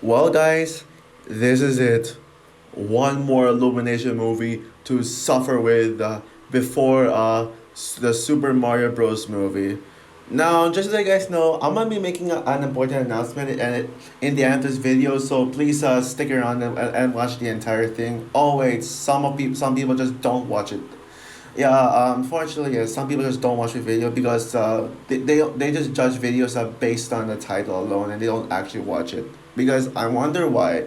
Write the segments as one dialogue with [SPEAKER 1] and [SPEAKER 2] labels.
[SPEAKER 1] Well, guys, this is it. One more Illumination movie to suffer with before the Super Mario Bros. Movie. Now, just to let you guys know, I'm gonna be making an important announcement in the end of this video, so please stick around and watch the entire thing. Oh wait, some people just don't watch it. Yeah, unfortunately, some people just don't watch the video because they just judge videos based on the title alone and they don't actually watch it. Because I wonder why.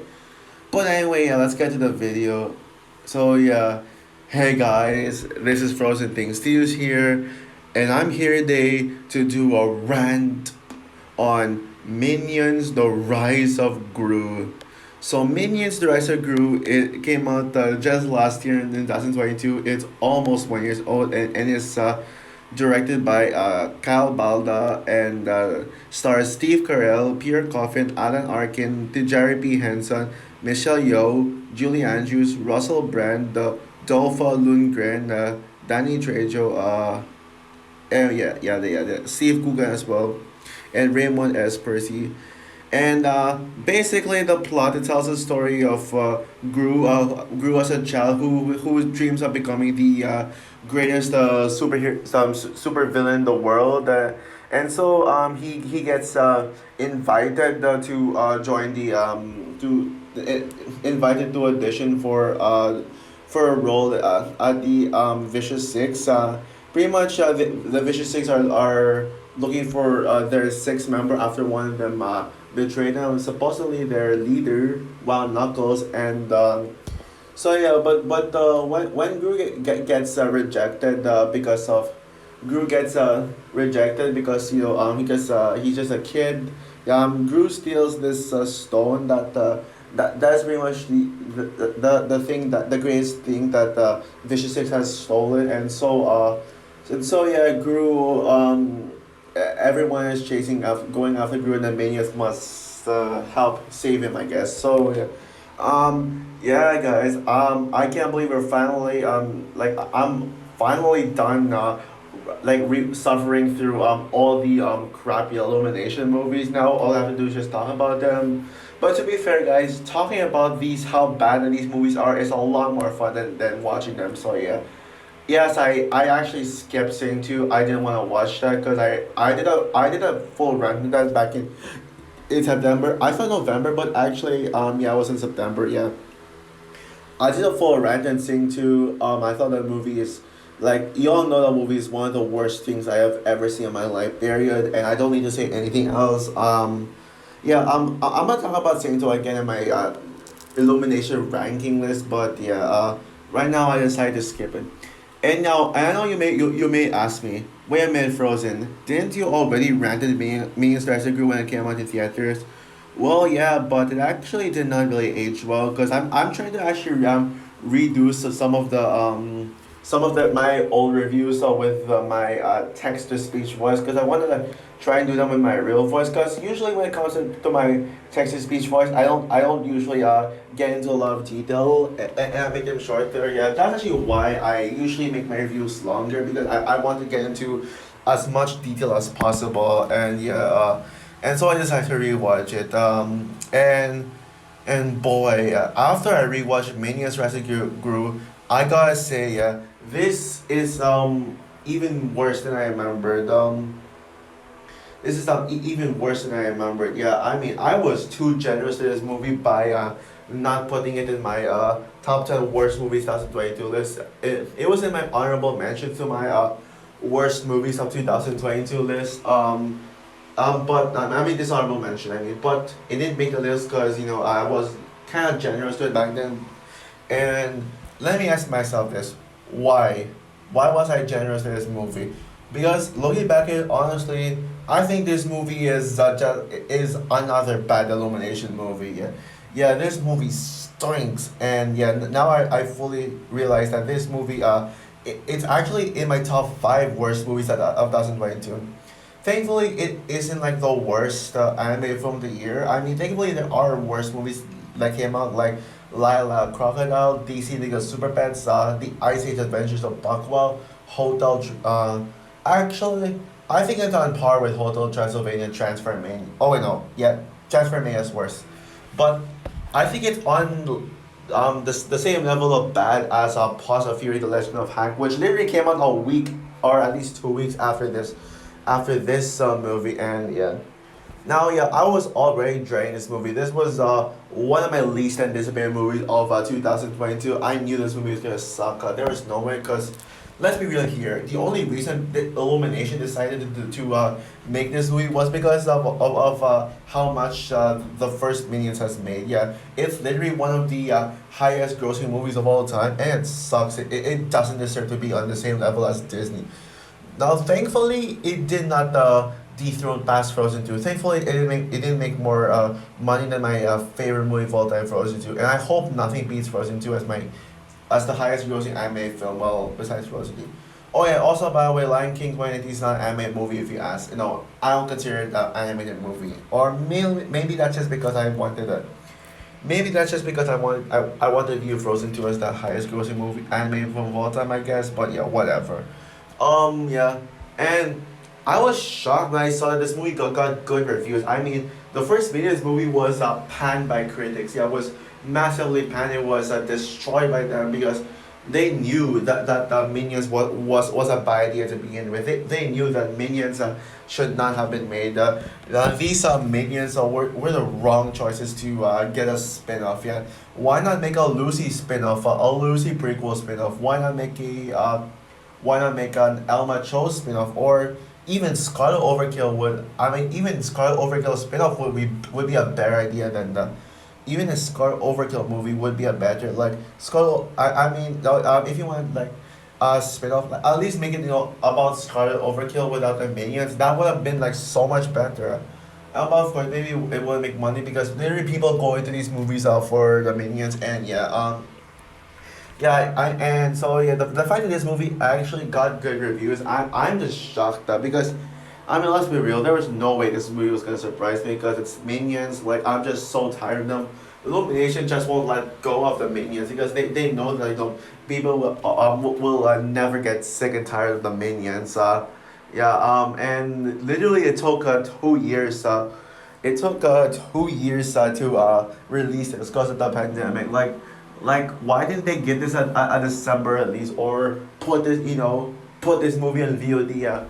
[SPEAKER 1] But anyway, yeah, let's get to the video. So yeah, hey guys, this is Frozen Things Stews here, and I'm here today to do a rant on Minions: The Rise of Gru. So Minions: The Rise of Gru, it came out just last year in 2022. It's almost 1 years old, and it's directed by Kyle Balda and stars Steve Carell, Peter Coffin, Alan Arkin, Tijari P. Henson, Michelle Yeoh, Julie Andrews, Russell Brand, Dolpha Lundgren, Danny Trejo, and Steve Coogan as well, and Raymond S. Percy. And basically, the plot, it tells the story of Gru as a child who dreams of becoming the greatest super villain in the world. And so he gets invited to join the invited to audition for a role at the Vicious Six. Pretty much, the Vicious Six are looking for their sixth member after one of them betrayed them. Supposedly their leader, Wild Knuckles, and so yeah. But when gets rejected because of Gru gets rejected because because he's just a kid. Gru steals this stone that's pretty much the thing that the greatest thing that Vicious Six has stolen, and so yeah, Gru everyone is chasing after going after Gru, and the Maniacs must help save him, I guess. So yeah. Yeah, guys. I can't believe we're finally I'm finally done suffering through all the crappy Illumination movies. Now all I have to do is just talk about them. But to be fair, guys, talking about these how bad these movies are is a lot more fun than watching them. So yeah. Yes, I actually skipped saying too. I didn't want to watch that because I did a full run with that back in September. I thought November, but actually yeah, it was in September. Yeah, I did a full rant and sing too. I thought that movie is like you all know that movie is one of the worst things I have ever seen in my life. Period. And I don't need to say anything else. Yeah. I'm gonna talk about Saint again in my Illumination ranking list, but yeah. Right now I decided to skip it. And now I know you may ask me, wait a minute, Frozen, didn't you already ranted me and Starship Group when it came out in theaters? Well, yeah, but it actually did not really age well because I'm trying to actually redo some of the my old reviews with my text to speech voice because I wanted to try and do them with my real voice because usually when it comes to my text to speech voice I don't usually get into a lot of detail and I make them shorter. Yeah, that's actually why I usually make my reviews longer because I want to get into as much detail as possible, and yeah, and so I decided to rewatch it. And boy, after I rewatched Mania's Rescue Gru, I gotta say, this is even worse than I remembered. This is even worse than I remembered. Yeah, I mean, I was too generous to this movie by not putting it in my top 10 worst movies 2022 list. It was in my honorable mention to my worst movies of 2022 list. But I mean, this honorable mention, I mean, but it didn't make the list because, I was kind of generous to it back then. And let me ask myself this: why? Why was I generous to this movie? Because looking back at it, honestly, I think this movie is another bad Illumination movie. Yeah, yeah, this movie stinks, and yeah, now I fully realize that this movie it's actually in my top five worst movies of 2022. Thankfully, it isn't like the worst animated film of the year. I mean, thankfully there are worse movies that came out like Lila Crocodile, DC League of Super Pets, The Ice Age Adventures of Buckwell, Hotel. Actually, I think it's on par with Hotel Transylvania and Transformania. Oh wait, no, yeah, Transformania is worse. but I think it's on the same level of bad as Paws of Fury: The Legend of Hank, which literally came out a week or at least 2 weeks after this movie, and yeah. Now, yeah, I was already dreading this movie. This was one of my least anticipated movies of 2022. I knew this movie was gonna suck. There was no way, because let's be real here. The only reason that Illumination decided to make this movie was because of how much the first Minions has made. Yeah, it's literally one of the highest grossing movies of all time, and it sucks. It doesn't deserve to be on the same level as Disney. Now, thankfully, it did not dethrone past Frozen 2. Thankfully, it didn't make more money than my favorite movie of all time, Frozen 2. And I hope nothing beats Frozen 2 as the highest grossing anime film, well, besides Frozen 2. Oh yeah, also by the way, Lion King 2019 is not an animated movie if you ask. I don't consider it an animated movie. Or maybe that's just because I wanted it. Maybe that's just because I wanted to view Frozen 2 as the highest grossing movie animated film of all time, I guess. But yeah, whatever. Yeah, and I was shocked when I saw that this movie got good reviews. I mean, the first video of this movie was panned by critics. Yeah, it was massively panned. It was destroyed by them because they knew that the Minions was a bad idea to begin with. They knew that Minions should not have been made. These Minions were the wrong choices to get a spin-off. Yeah, why not make a Lucy spin-off, a Lucy prequel spin-off? Why not make an Elma Cho spin-off, or even Scarlet Overkill would I mean even Scarlet Overkill spin-off would be a better idea than the even a Scarlet Overkill movie would be a better, like Scarlet I mean if you want like a spin-off, like, at least make it about Scarlet Overkill without the minions. That would have been like so much better. But of course maybe it would make money because literally people go into these movies for the minions, and yeah, yeah, and so yeah, the fact that this movie actually got good reviews, I'm just shocked because, I mean, let's be real, there was no way this movie was gonna surprise me because it's Minions. Like, I'm just so tired of them. Illumination just won't let go of the Minions because they know that people will never get sick and tired of the Minions. Yeah, and literally it took 2 years. It took 2 years to release it because of the pandemic. Like, why didn't they give this a December at least, or put this movie on VOD?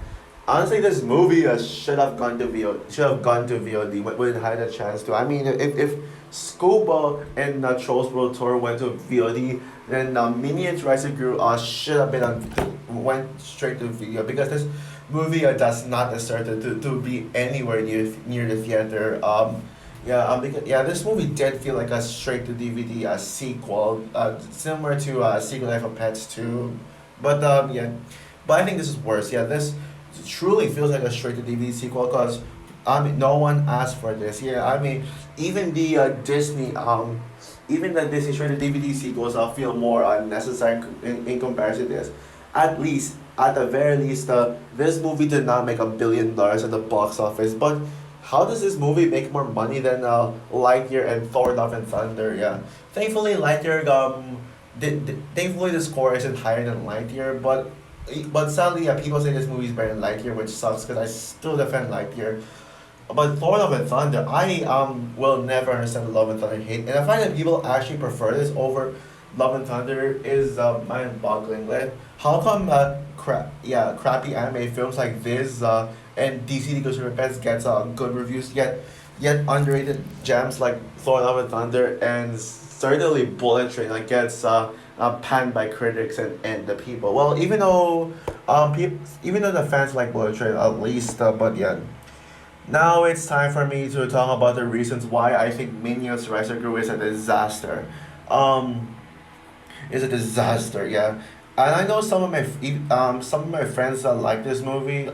[SPEAKER 1] Honestly, this movie should have gone to VOD when it had a chance to. I mean, if Scuba and Trolls World Tour went to VOD, then Minions Rise of Gru should have been went straight to video because this movie does not deserve to be anywhere near the theater. Yeah, because this movie did feel like a straight to DVD sequel, similar to Secret Life of Pets 2, but yeah, but I think this is worse. Yeah, this truly feels like a straight to DVD sequel because I mean no one asked for this. Yeah, I mean even the even the Disney straight to DVD sequels feel more unnecessary in comparison to this. At the very least, this movie did not make $1 billion at the box office, but how does this movie make more money than Lightyear and Thor: Love and Thunder? Yeah, thankfully Lightyear thankfully the score isn't higher than Lightyear, but sadly people say this movie is better than Lightyear, which sucks because I still defend Lightyear. But Thor: Love and Thunder, I will never understand the Love and Thunder hate, and I find that people actually prefer this over Love and Thunder is mind-boggling. Like, how come crappy anime films like this and DC Goes Repents gets good reviews, yet underrated gems like Thor: Love and Thunder and certainly Bullet Train gets panned by critics and the people. Well, even though the fans like Bullet Train at least, but yeah. Now it's time for me to talk about the reasons why I think Minions Rise of Gru is a disaster. Um, is a disaster. Yeah, and I know some of my friends that like this movie.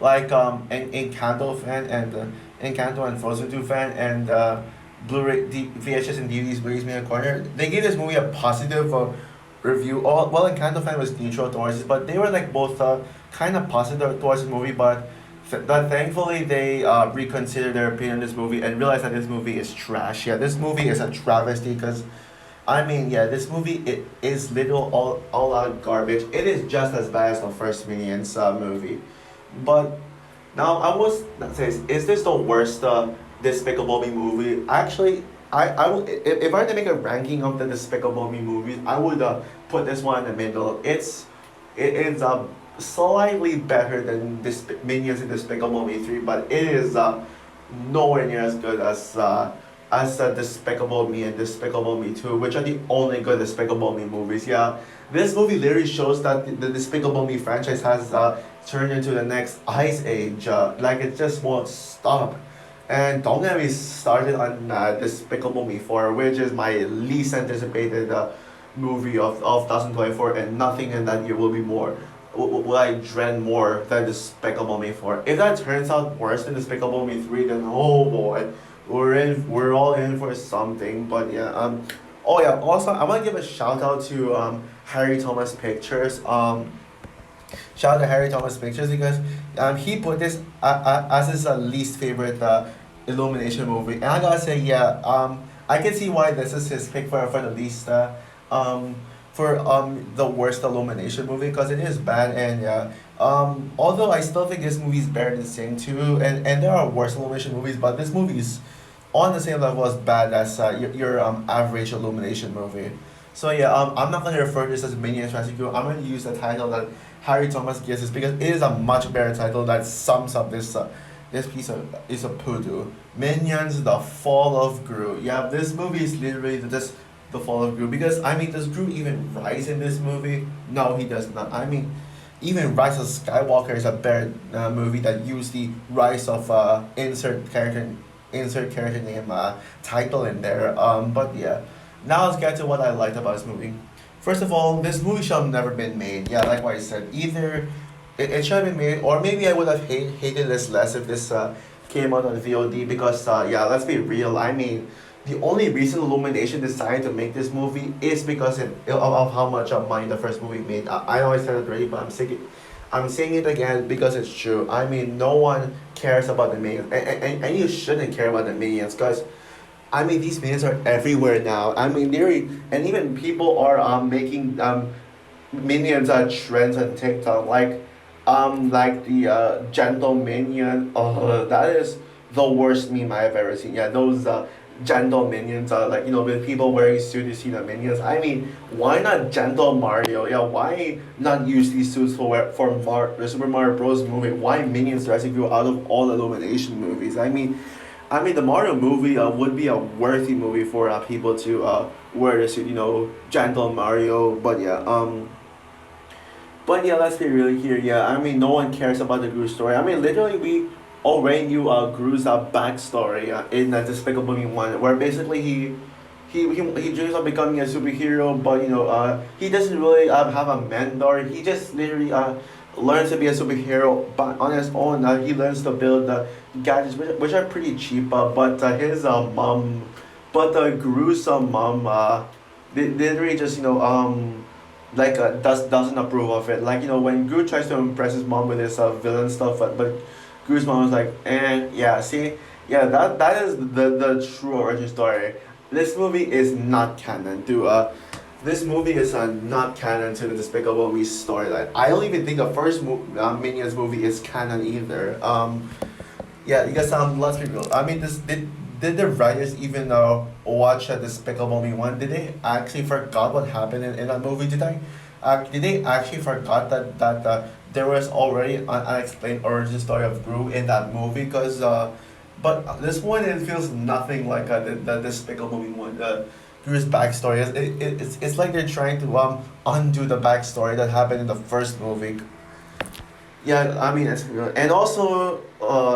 [SPEAKER 1] Like Encanto fan and Encanto and Frozen 2 fan and VHS and DVDs Raise Me in a Corner. They gave this movie a positive review. Well, Encanto fan was neutral towards it, but they were like both kind of positive towards the movie, but thankfully they reconsidered their opinion on this movie and realized that this movie is trash. Yeah, this movie is a travesty because I mean, yeah, this movie it is literal all out garbage. It is just as bad as the first Minions movie, but now I was not say is this the worst Despicable Me movie? Actually, I would if I had to make a ranking of the Despicable Me movies, I would put this one in the middle. It's slightly better than Minions and Despicable Me 3, but it is nowhere near as good as Despicable Me and Despicable Me 2, which are the only good Despicable Me movies. Yeah, this movie literally shows that the Despicable Me franchise has turned into the next ice age. Like it just won't stop. And don't get me started on Despicable Me 4, which is my least anticipated movie of 2024, and nothing in that year will be more. Will I dread more than Despicable Me 4? If that turns out worse than Despicable Me 3, then oh boy, we're all in for something. But yeah, oh yeah, also I want to give a shout out to Harry Thomas Pictures. Shout out to Harry Thomas Pictures because he put this as his least favorite Illumination movie. And I gotta say, yeah, I can see why this is his pick for the least, um, for the worst Illumination movie because it is bad. And yeah, although I still think this movie is better than Sing 2, and there are worse Illumination movies, but this movie is on the same level as bad as your average Illumination movie. So yeah, I'm not gonna refer to this as Minions Rescue. I'm gonna use the title that Harry Thomas gives us because it is a much better title that sums up this piece of is a poodoo. Minions: The Fall of Gru. Yeah, this movie is literally just the fall of Gru because I mean, does Gru even rise in this movie? No, he does not. I mean, even Rise of Skywalker is a better movie that used the rise of insert character name title in there. But yeah, now let's get to what I liked about this movie. First of all, this movie should have never been made. Yeah, like what I said, either it should have been made, or maybe I would have hated this less if this came out on VOD because yeah, let's be real. I mean, the only reason Illumination decided to make this movie is because of how much money the first movie made. I know I said it already, but I'm saying it again because it's true. I mean, no one cares about the minions, and you shouldn't care about the minions because I mean, these minions are everywhere now. I mean, and even people are making minions trends on TikTok, like the gentle minion. Oh, that is the worst meme I've ever seen. Yeah, those gentle minions are like with people wearing suits. You see the minions. I mean, why not gentle Mario? Yeah, why not use these suits the Super Mario Bros. Movie? Why minions rescue out of all Illumination movies? I mean, the Mario movie would be a worthy movie for people to wear the suit, gentle Mario. But yeah, let's be real here. Yeah, I mean, no one cares about the Gru story. I mean, literally, we already knew Gru's backstory in Despicable Me 1, where basically he dreams of becoming a superhero, but he doesn't really have a mentor. He just literally learns to be a superhero, but on his own, he learns to build gadgets, which are pretty cheap. But his mom, but Gru's mom, literally just like doesn't approve of it. Like when Gru tries to impress his mom with his villain stuff, but Gru's mom was like, yeah, see, yeah, that is the true origin story. This movie is not canon to this movie is not canon to the Despicable Me storyline. I don't even think the first Minions movie is canon either. Yeah, because let's be real. I mean, this did the writers even watch Despicable Me 1? Did they actually forgot what happened in that movie? Did they actually forgot that there was already an unexplained origin story of Gru in that movie? Because but this one it feels nothing like the Despicable Me 1. Gru's backstory it's like they're trying to undo the backstory that happened in the first movie. Yeah, I mean, and also,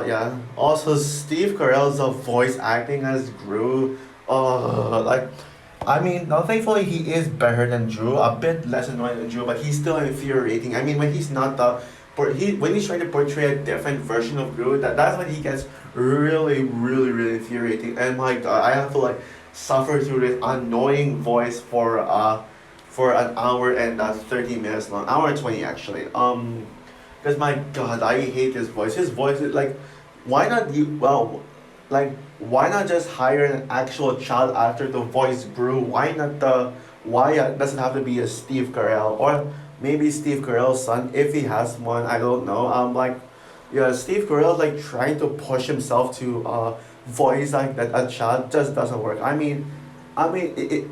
[SPEAKER 1] yeah, also Steve Carell's voice acting as Gru, like, I mean, now thankfully he is better than Drew, a bit less annoying than Drew, but he's still infuriating. I mean, when he's not when he's trying to portray a different version of Gru, that's when he gets really, really, really infuriating. And my God, I have to like suffer through this annoying voice for an hour and 30 minutes long, hour and 20 actually. Because my God, I hate his voice. His voice is like, why not why not just hire an actual child actor to voice Gru? Why does it have to be a Steve Carell or maybe Steve Carell's son if he has one? I don't know. Like, yeah, Steve Carell like trying to push himself to voice like that a child just doesn't work. But it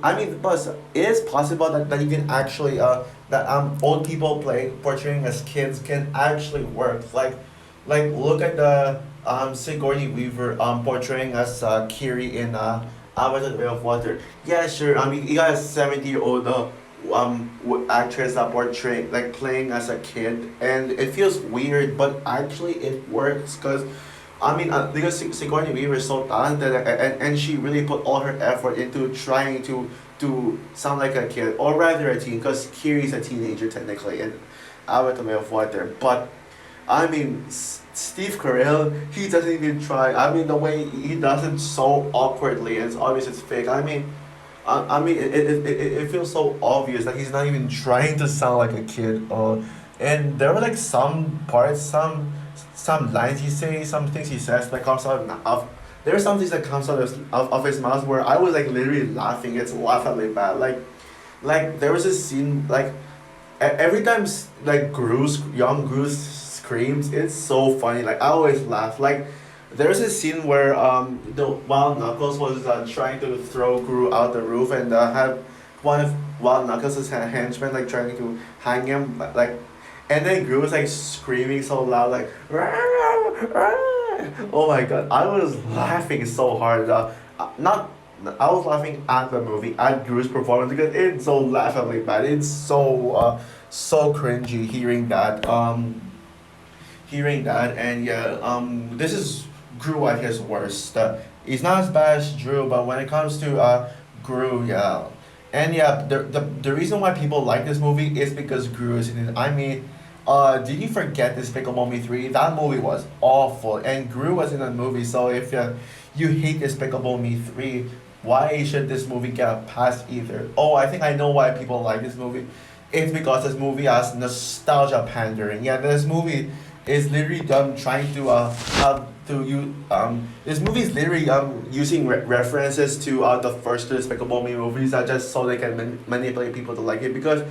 [SPEAKER 1] is possible that you can actually that old people play portraying as kids can actually work. Like look at the Sigourney Weaver portraying as Kiri in Avatar: The Way of Water. Yeah, sure. You got a 70-year-old actress that portraying like playing as a kid, and it feels weird, but actually it works because Sigourney Weaver is so talented, and she really put all her effort into trying to sound like a kid, or rather a teen, because Kiri's a teenager technically in Avatar: The Way of Water. But Steve Carell, he doesn't even try. The way he does it so awkwardly, and it's obvious it's fake. It feels so obvious that he's not even trying to sound like a kid. And there were like some parts, some lines he says, some things he says that comes out of. There are some things that comes out of his mouth where I was like literally laughing. It's laughably bad. Like there was a scene like every time like young Gru's screams, it's so funny. Like I always laugh. Like there's a scene where the Wild Knuckles was trying to throw Gru out the roof and have one of Wild Knuckles' henchmen like trying to hang him like, and then Gru was like screaming so loud like "Rah, rah." Oh my god, I was laughing so hard. Not I was laughing at the movie at Gru's performance because it's so laughably bad. It's so cringy hearing that. And yeah, this is Gru at his worst. He's not as bad as Drew, but when it comes to Gru, yeah. And yeah, the reason why people like this movie is because Gru is in it. Did you forget Despicable Me 3? That movie was awful, and Gru was in that movie. So if you hate Despicable Me 3, why should this movie get a pass either? Oh, I think I know why people like this movie. It's because this movie has nostalgia pandering. Yeah, this movie is literally trying to this movie is literally using references to the first Despicable Me movies just so they can manipulate people to like it, because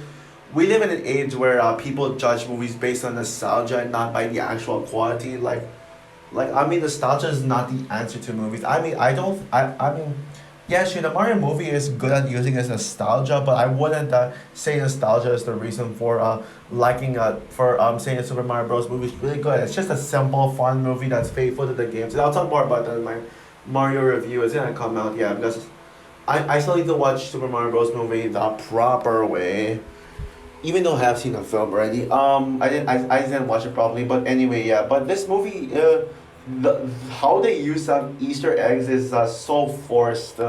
[SPEAKER 1] we live in an age where people judge movies based on nostalgia and not by the actual quality. Nostalgia is not the answer to movies. I don't. Yeah, sure, the Mario movie is good at using as nostalgia, but I wouldn't say nostalgia is the reason for liking for saying the Super Mario Bros. Movie is really good. It's just a simple, fun movie that's faithful to the games. And I'll talk more about that in my Mario review. It's gonna come out, yeah, because I still need to watch Super Mario Bros. Movie the proper way. Even though I have seen the film already, I didn't watch it properly. But anyway, yeah. But this movie, how they use Easter eggs is so forced.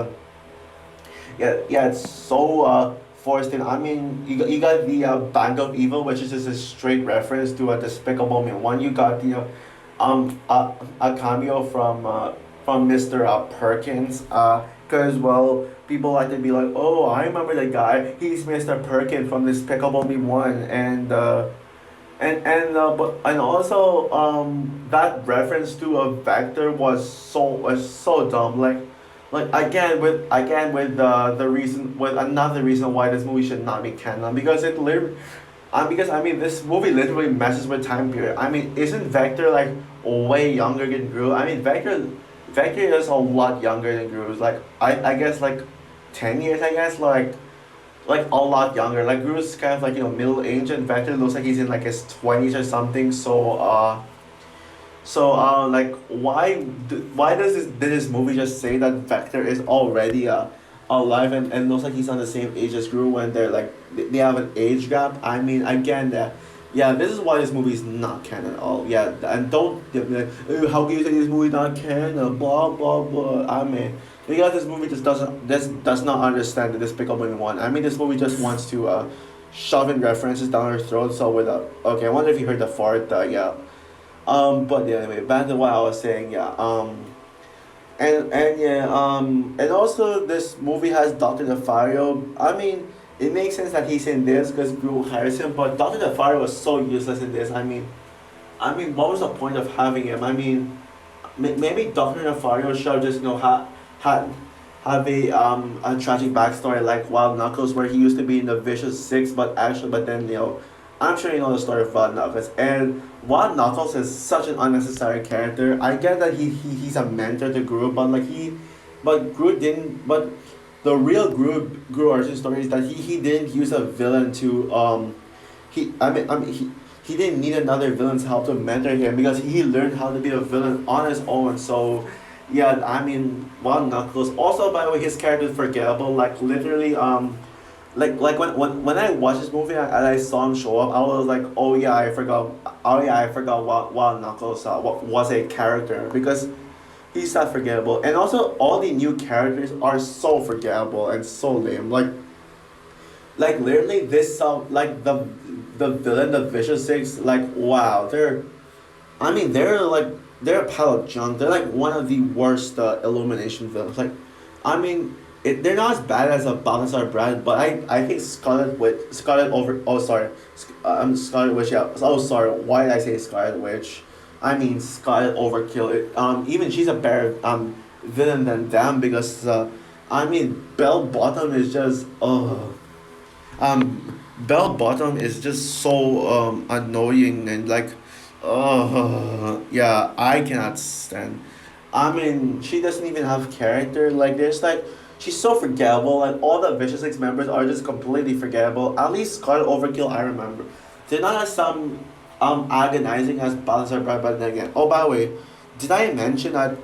[SPEAKER 1] Yeah, it's so forced. And you got the Band of Evil, which is just a straight reference to a Despicable Me one. You got the a cameo from Mr. Perkins. Cause well, people like to be like, oh, I remember the guy. He's Mr. Perkins from Despicable Me one, and also that reference to a vector was so dumb. Like again with the reason with another reason why this movie should not be canon, because it literally because this movie literally messes with time period. Isn't Vector like way younger than Gru? Vector is a lot younger than Gru. Like I guess like 10 years, I guess, like a lot younger. Like Gru's kind of like middle age, and Vector looks like he's in like his 20s or something. Like why did this movie just say that Vector is already alive and looks like he's on the same age as Gru when they're like they have an age gap? Again, yeah, this is why this movie is not canon at all. Yeah, and don't get me like, "Oh, how can you say this movie not canon? Blah blah blah." Because this movie does not understand the Despicable Me one. This movie just wants to shove in references down our throats. So okay, I wonder if you heard the fart. Yeah. But yeah, anyway, back to what I was saying. Yeah. And yeah. And also this movie has Doctor Nefario. It makes sense that he's in this because Gru hires him. But Doctor Nefario was so useless in this. What was the point of having him? Maybe Doctor Nefario should have just have a tragic backstory like Wild Knuckles, where he used to be in the Vicious Six, but then I'm sure you know the story of Wild Knuckles, and Wild Knuckles is such an unnecessary character. I get that he's a mentor to Gru, but but Gru didn't. But the real Gru origin story is that he didn't use a villain to he didn't need another villain's help to mentor him because he learned how to be a villain on his own. So yeah, I mean, Wild Knuckles. Also, by the way, his character is forgettable. Like literally, like when I watched this movie and I saw him show up, I was like, oh yeah, I forgot. Oh yeah, I forgot Wild Knuckles was a character because he's that forgettable. And also, all the new characters are so forgettable and so lame. Like literally this like the villain, the Vicious Six. Like wow, I mean, they're a pile of junk. They're like one of the worst Illumination villains. Like, I mean, they're not as bad as a Balthazar Brand, but I think Scarlet over. Oh, sorry, Scarlet Witch. Yeah. Oh, sorry. Why did I say Scarlet Witch? I mean Scarlet Overkill. Even she's a better villain than them because I mean Bell Bottom is just Bell Bottom is just so annoying and like yeah, I cannot stand. I mean, she doesn't even have character. Like, there's like, she's so forgettable. Like, all the Vicious Six members are just completely forgettable. At least Scarlet Overkill, I remember. They're not as agonizing as Balthazar Bride, but then again. Oh, by the way, did I mention that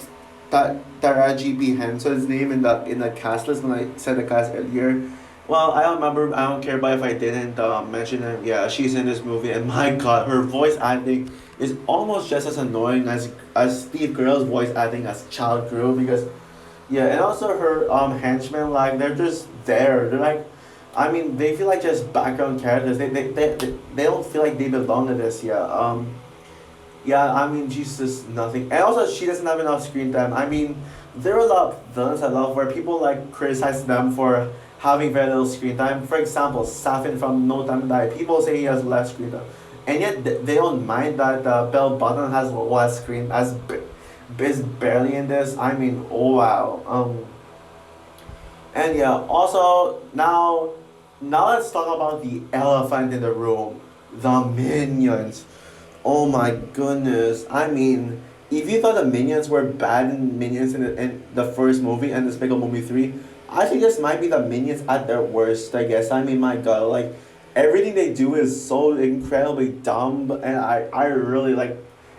[SPEAKER 1] Taraji B Henson's name in the cast list when I said the cast earlier? Well, I don't remember. I don't care, but if I didn't mention it, yeah, she's in this movie, and my God, her voice acting is almost just as annoying as Steve Carell's voice acting as Child Gru because yeah, and also her henchmen like they're just there. They're like, I mean, they feel like just background characters. They don't feel like they belong to this. Yeah. Yeah, I mean, she's just nothing. And also, she doesn't have enough screen time. I mean, there are a lot of villains I love where people like criticize them for having very little screen time. For example, Safin from No Time to Die. People say he has less screen time, and yet they don't mind that Bell Button has less screen is barely in this. I mean, oh wow. And yeah, also now let's talk about the elephant in the room, the minions. Oh my goodness. I mean, if you thought the Minions were bad in Minions in the first movie and Despicable Movie 3, I think this might be the Minions at their worst, I guess. I mean, my god, like, everything they do is so incredibly dumb, and I really like.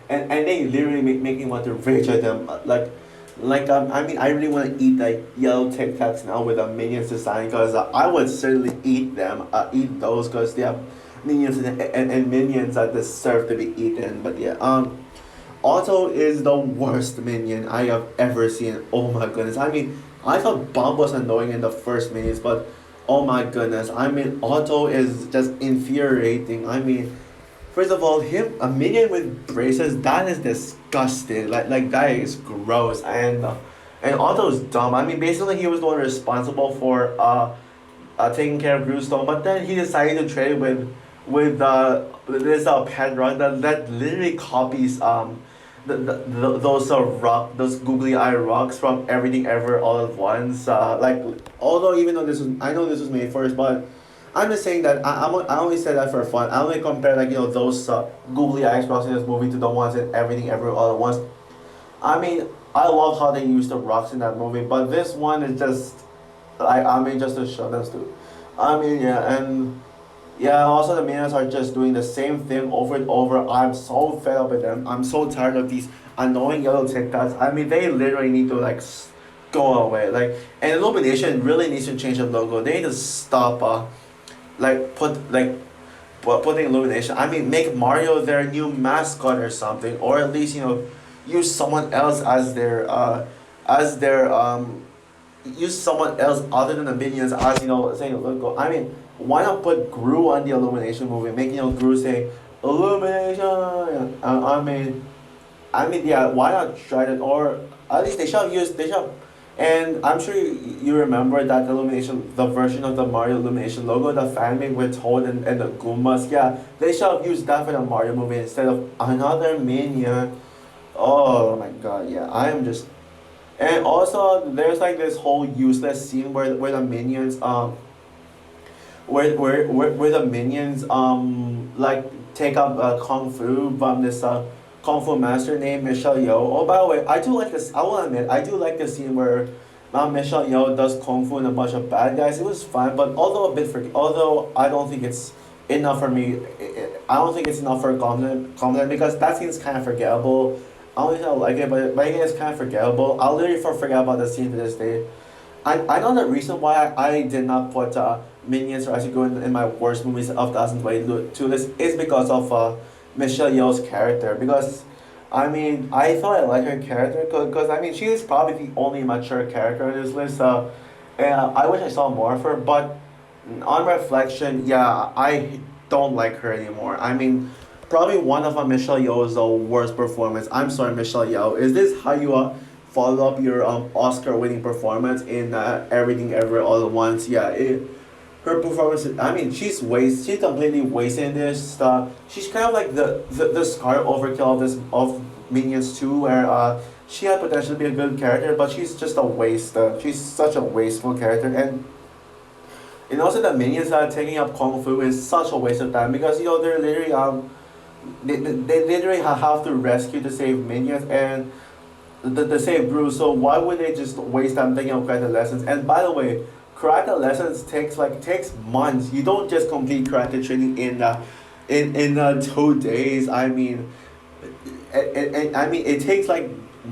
[SPEAKER 1] And they literally make me want to rage at them. I mean, I really want to eat like yellow Tic Tacs now with a Minions design because I would certainly eat them, eat those because they have minions and minions that deserve to be eaten. But yeah, Otto is the worst minion I have ever seen. Oh my goodness. I mean, I thought Bob was annoying in the first minions, but oh my goodness. I mean, Otto is just infuriating. I mean, first of all, him a minion with braces that is disgusting. Like that is gross and Otto's dumb. I mean, basically he was the one responsible for taking care of Bluestone, but then he decided to trade with this pet rock that literally copies those those googly eye rocks from Everything Ever All at Once. Like although even though this was I know this was made first, but I'm just saying that I only said that for fun. I only compare like those googly eyes rocks in this movie to the ones in Everything Ever All at Once. I mean I love how they use the rocks in that movie, but this one is just I mean just to show them to. I mean yeah and yeah, also the minions are just doing the same thing over and over. I'm so fed up with them. I'm so tired of these annoying yellow TikToks. I mean, they literally need to like go away. Like, and Illumination really needs to change the logo. They need to stop. Putting Illumination. I mean, make Mario their new mascot or something, or at least use someone else as their use someone else other than the minions as saying a logo. I mean, why not put Gru on the Illumination movie? Make Gru say Illumination. I mean, yeah. Why not try that? Or at least they should. And I'm sure you remember that Illumination, the version of the Mario Illumination logo, the fan made with Toad and the Goombas. Yeah, they should have used that for the Mario movie instead of another minion. Oh my god, yeah. I am just and also, there's like this whole useless scene where the minions where the minions like take up kung fu from this kung fu master named Michelle Yeoh. Oh, by the way, I do like this. I will admit, I do like the scene where Michelle Yeoh does kung fu and a bunch of bad guys. It was fun, but although I don't think it's enough for me. I don't think it's enough for compliment because that scene's kind of forgettable. I don't think I like it, but again, it's kind of forgettable. I'll literally forget about the scene to this day. I know the reason why I did not put Minions or Actually Go in my worst movies of 2022 list is because of Michelle Yeoh's character. Because, I mean, I thought I liked her character because, I mean, she is probably the only mature character in this list. And I wish I saw more of her, but on reflection, yeah, I don't like her anymore. I mean, probably one of Michelle Yeoh's worst performance. I'm sorry, Michelle Yeoh. Is this how you follow up your Oscar-winning performance in Everything Ever All at Once? Yeah, her performance. I mean, she's completely wasting this. She's kind of like the Scar overkill of this of Minions 2, where she had potential to be a good character, but she's just a waste. She's such a wasteful character, and also the minions that are taking up kung fu is such a waste of time because they're literally they literally have to rescue to save minions and the save Bruce. So why would they just waste time taking up karate lessons? And by the way, karate lessons takes months. You don't just complete karate training in 2 days. I mean, I mean it takes like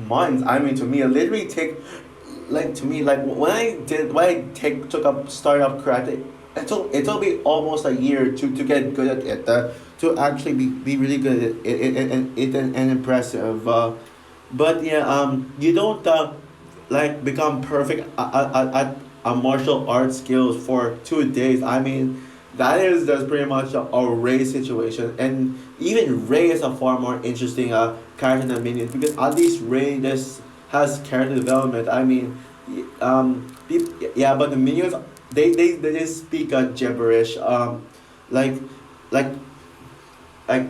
[SPEAKER 1] months. I mean to me it literally take like to me like when I took up started up karate, it took me almost a year to get good at it, to actually be really good at it, and impressive. But yeah, you don't like become perfect at martial arts skills for 2 days. I mean, that is just pretty much a Ray situation, and even Ray is a far more interesting character than Minions because at least Ray just has character development. I mean, yeah, but the Minions they just speak gibberish. Like like like I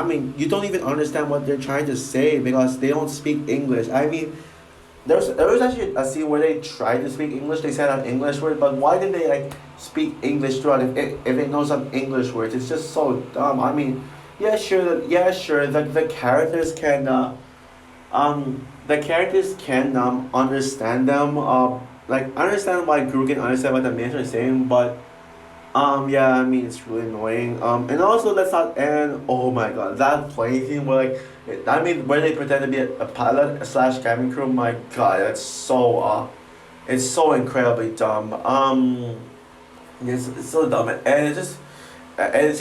[SPEAKER 1] mean, you don't even understand what they're trying to say because they don't speak English. I mean, there was actually a scene where they tried to speak English. They said an English word, but why did they like speak English throughout if they know some English words? It's just so dumb. I mean, yeah, sure. The characters can understand them. Like understand why Gru can understand what the minions are saying, but yeah, I mean it's really annoying. And also let's not end. Oh my god, that plane scene where like, I mean where they pretend to be a pilot slash cabin crew. My god, it's so incredibly dumb. It's so dumb, and it's just it's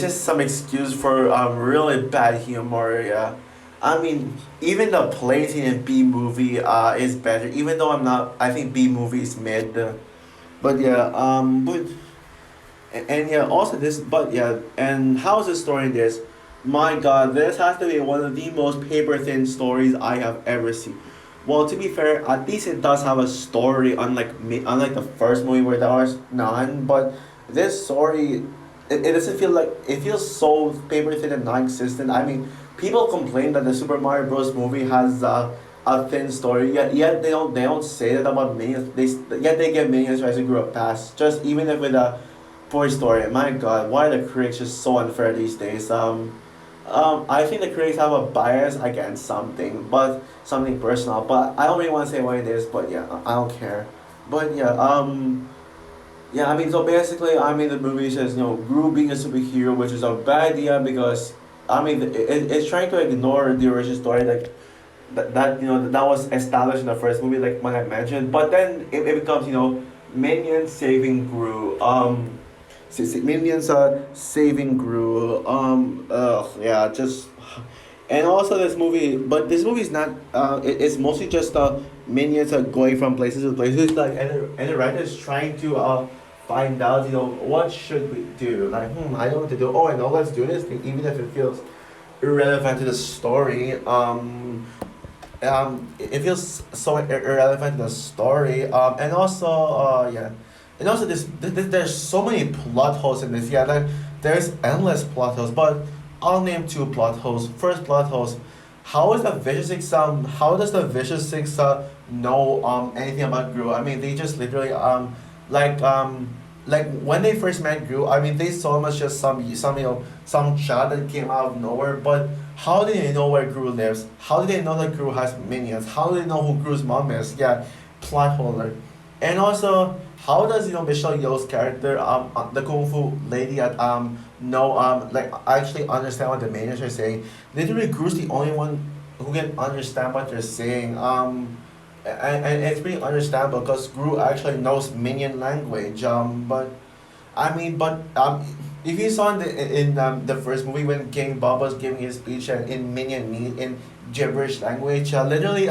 [SPEAKER 1] just some excuse for really bad humor. Yeah. I mean, even the plane scene in B movie is better. Even though I think B movie is mid. But yeah, and yeah, also this, but yeah, and how's the story in this? My God, this has to be one of the most paper thin stories I have ever seen. Well, to be fair, at least it does have a story, unlike the first movie where there was none. But this story, it doesn't feel like it feels so paper thin and non-existent. I mean, people complain that the Super Mario Bros. Movie has a thin story. Yet they don't say that about Minions. Yet they get Minions tries to grow up past. Just even if with a poor story. My God, why are the critics just so unfair these days? I think the critics have a bias against something personal. But I don't really want to say what it is. But yeah, I don't care. But yeah, yeah. I mean, so basically, I mean, the movie says Gru being a superhero, which is a bad idea because I mean, it's trying to ignore the original story, like that was established in the first movie, like when I mentioned. But then it becomes minions saving Gru. Minions saving Gru. Yeah, just and also this movie is not. It's mostly just minions are going from places to places, like and the writer is trying to find out what should we do, like I don't know what to do. Oh, I know, let's do this thing even if it feels irrelevant to the story. It feels so irrelevant to the story. And also, yeah, and also there's so many plot holes in this. Yeah, like there's endless plot holes, but I'll name two plot holes. First plot holes. How does the Vicious Six know anything about Gru. I mean, they just literally like um like when they first met Gru. I mean, they saw him as just some some child that came out of nowhere. But how did they know where Gru lives? How did they know that Gru has minions? How do they know who Gru's mom is? Yeah, plot holder. And also, how does Michelle Yeoh's character, the kung fu lady at know like actually understand what the minions are saying? Literally, Gru's the only one who can understand what they're saying. And it's pretty understandable because Gru actually knows minion language. But if you saw in the first movie when King Bob was giving his speech in minion meat in gibberish language, literally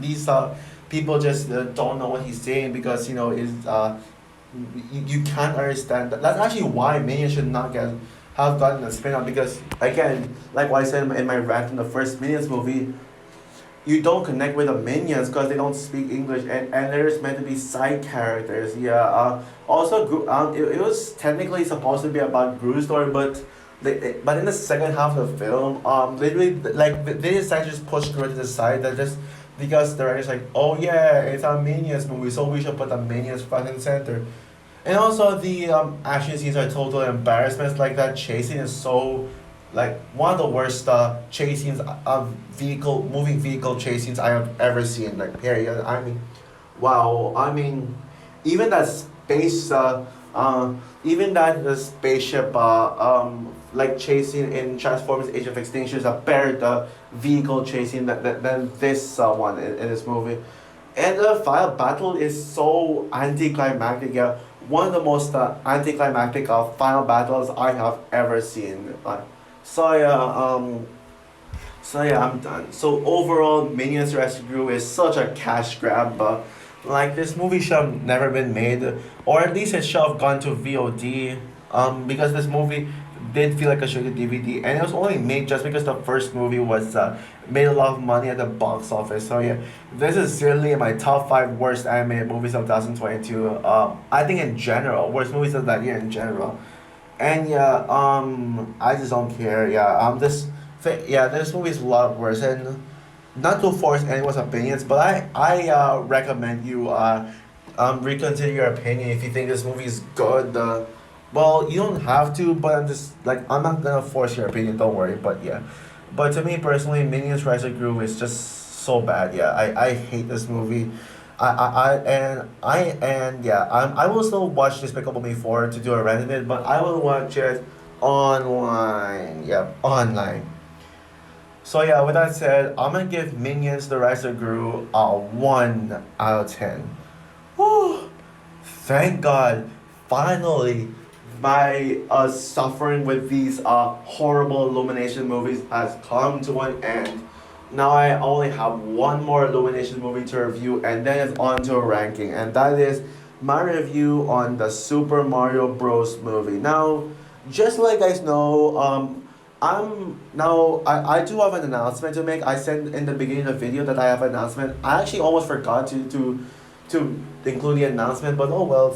[SPEAKER 1] these people just don't know what he's saying because is you can't understand that. That's actually why minions should not get have gotten a spin-off because again, like what I said in my rant in the first Minions movie, you don't connect with the minions because they don't speak English and they're just meant to be side characters. Yeah. Also, it was technically supposed to be about Gru's story, but but in the second half of the film, literally like they decided to just push Gru to the side. That just because the writer's like, oh yeah, it's a minions movie, so we should put the minions front and center. And also the action scenes are total embarrassments. Like that chasing is so like one of the worst chase scenes of vehicle moving vehicle chase scenes I have ever seen. Like period. I mean, wow. I mean, even that space even that the spaceship like chasing in Transformers Age of Extinction is a better vehicle chasing than this one in this movie. And the final battle is so anticlimactic. Yeah, one of the most anticlimactic final battles I have ever seen. So yeah, I'm done. So overall, Minions Rescue is such a cash grab. Like this movie should have never been made, or at least it should have gone to VOD. Because this movie did feel like a sugar DVD, and it was only made just because the first movie was made a lot of money at the box office. So yeah, this is certainly in my top five worst animated movies of 2022. I think in general, worst movies of that year in general. And yeah, I just don't care. Yeah, this movie is a lot worse, and not to force anyone's opinions, but I recommend you reconsider your opinion if you think this movie is good. Well, you don't have to, but I'm not gonna force your opinion. Don't worry. But yeah, but to me personally, Minions Rise of Gru is just so bad. Yeah, I hate this movie. I will still watch Despicable Me 4 to do a rant of it, but I will watch it online. Yeah, online. So yeah, with that said, I'm gonna give Minions The Rise of Gru a 1 out of 10. Whew. Thank God, finally, my suffering with these horrible Illumination movies has come to an end. Now I only have one more Illumination movie to review, and then it's on to a ranking, and that is my review on the Super Mario Bros. Movie. Now, just so you guys know, I do have an announcement to make. I said in the beginning of the video that I have an announcement. I actually almost forgot to include the announcement, but oh well,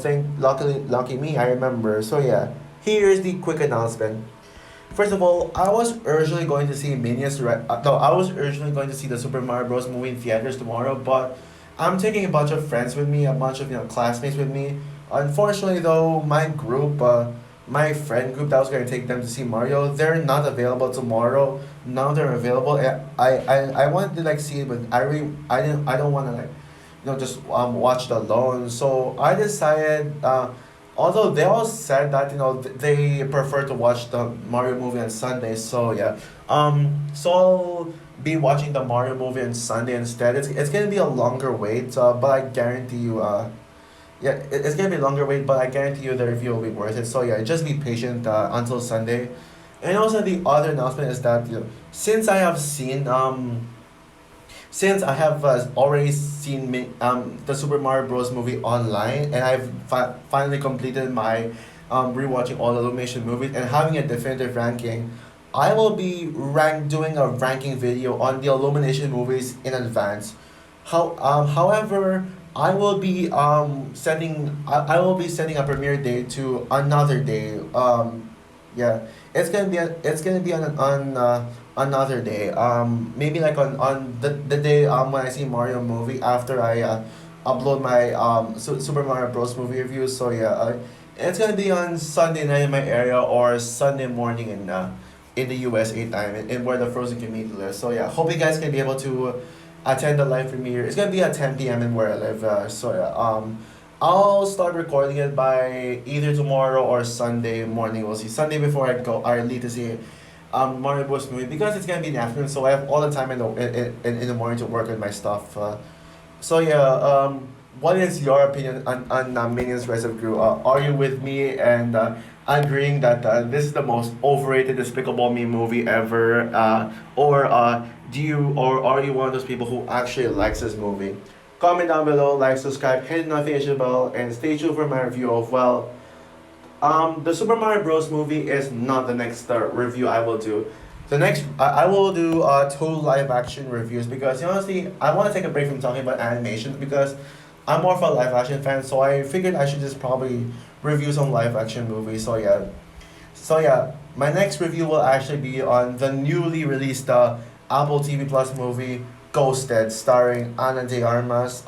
[SPEAKER 1] lucky me, I remember. So yeah, here's the quick announcement. First of all, I was originally going to see no, I was originally going to see the Super Mario Bros. Movie in theaters tomorrow, but I'm taking a bunch of friends with me, a bunch of classmates with me. Unfortunately, though, my friend group that was going to take them to see Mario, they're not available tomorrow. Now they're available. I wanted to like see it, but I don't want to like just watch it alone. So I decided, although they all said that they prefer to watch the Mario movie on Sunday. So yeah, so I'll be watching the Mario movie on Sunday instead. It's gonna be a longer wait, but I guarantee you, yeah, it's gonna be a longer wait, but I guarantee you the review will be worth it. So yeah, just be patient until Sunday. And also the other announcement is that since I have already seen the Super Mario Bros. Movie online, and I've finally completed my rewatching all the Illumination movies and having a definitive ranking, I will be doing a ranking video on the Illumination movies in advance. However, I will be setting a premiere date to another day. Yeah, it's gonna be on another day. Maybe like on the day when I see Mario movie after I upload my Super Mario Bros. Movie review. So yeah, it's gonna be on Sunday night in my area or Sunday morning in the USA time in where the Frozen community lives. So yeah, hope you guys can be able to attend the live premiere. It's gonna be at 10 p.m. in where I live. So yeah, I'll start recording it by either tomorrow or Sunday morning. We'll see. Sunday before I leave to see Mario Bros. Movie because it's gonna be in the afternoon, so I have all the time in the morning to work on my stuff. So yeah, what is your opinion on Minions Rise of Gru? Are you with me and agreeing that this is the most overrated Despicable Me movie ever, or do you or are you one of those people who actually likes this movie? Comment down below, like, subscribe, hit the notification bell, and stay tuned for my review of the Super Mario Bros. Movie is not the next review I will do. The next, I will do two live action reviews because honestly, I want to take a break from talking about animation because I'm more of a live action fan. So I figured I should just probably review some live action movies. So yeah, my next review will actually be on the newly released Apple TV Plus movie Ghosted, starring Ana de Armas.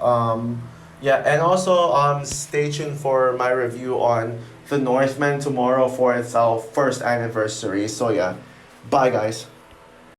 [SPEAKER 1] Yeah, and also stay tuned for my review on The Northman tomorrow for its first anniversary. So yeah, bye guys.